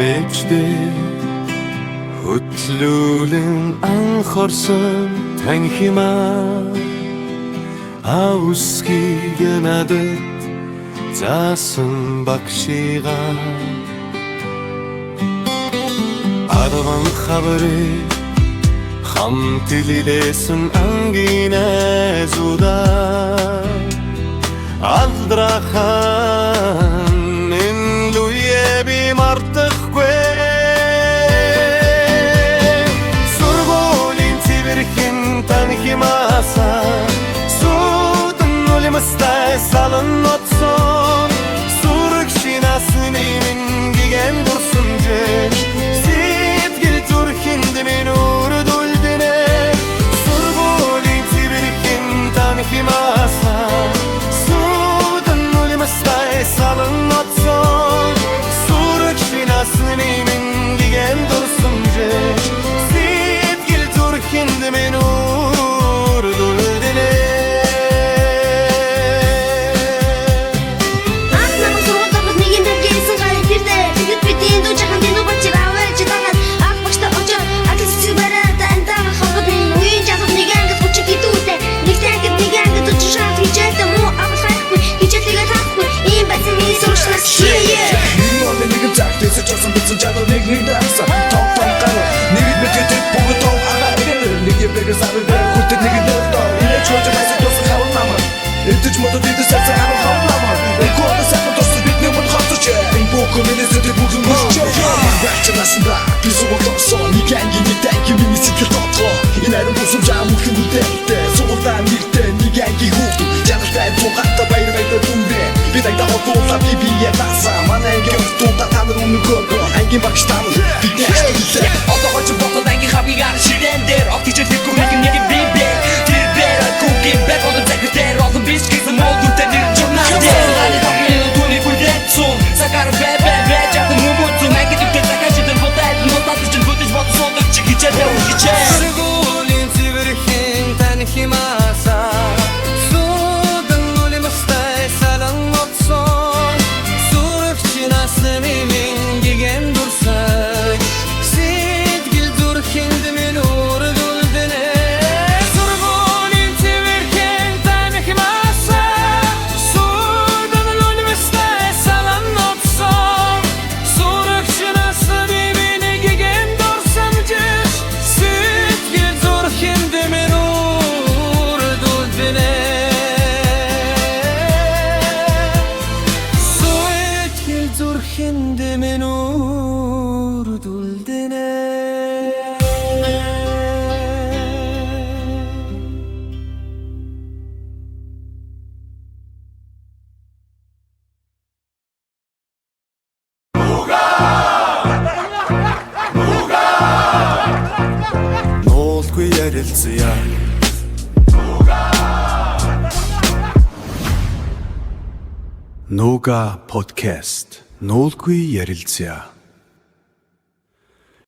Авэжтэй хөтлүүлэн анхорсон танхимаа Аусхийг надад заасан багшигаа Арван хаврыг хамт илээсэн ангийн айзуудаа Алдрахан энэ луе би мартахгүй Сургуулийн цэвэрхэн танхимаасаа Сүдэн улимастай салан отсон Сурагшин асны мингиген дурсамжээ Сэтгэл зүрхэнд минь үрдүүлдэнэ Сургуулийн цэвэрхэн танхимаасаа Сүдэн улимастай салан отсон Сурагшин асны мингиген дурсамжээ Сэтгэл зүрхэнд минь үрдүүлдэнэ Часан бицэн чадвар нэг даасан Топ гараа Нэгэд мэдгэдэг бүгд тоо агаа Нэгэ бэгээс аваад хүтэг нэгэд дөрдөө Инээч хожиг хайсаг тусан хавар намар Эдэж модод эдэж сайсан хавар хавар намар Энгууда сайхан туссан бидний мод хавтарч Эн бүхэн минэсэдэг бүхэн мөсч Бача насанда би сугал тосон Нэг анги нэг танки миний сэтгэл тотлоо Энэ айран бүсэм жаа мөхөн бүдэлтэй Сугалдаа нэртэй нэг анги хүүхдэн Жаналтай тугатта баяр баяр дүнрэ Би тагда хотуулаа би бие баса Манай анги өстүүнта танар үнэгөө Ангийн багш танар бидний ашиглалээ Одоо хочин ботод анги хавгийг ар ширэн дээр Октичэл хэрэггүй нэг бибэ Тэр бэр куки бэк одон зэгэр дээр Олон биш гэсэн мол дүртэй нэр журнал дээр Лани тахмын түүний бүлдэтсун Сакар бэ бэ бэ жахын мумутсун Анги дүртэй закачидэн бодайд Нотаты чин бүдэж бодо сондық чи хичээ дээр хичээ Сургуулийн цэвэрхэн танхимаасаа Сүдэн улимастай салан отсон Сурагчийн асны мингиген дурсай Сэтгэл зүрхэнд минь үрдүүлдэнэ Сургуулийн цэвэрхэн танхимаасаа Сүдэн улимастай салан отсон Сурагчийн асны мингиген дурсамжиш Сэтгэл зүрхэнд минь үрдүүлдэнэ Сэтгэл зүрхэнд минь үрдүүлдэнэ Нуулгүй ярилцъя Нуга подкаст Нуулгүй ярилцъя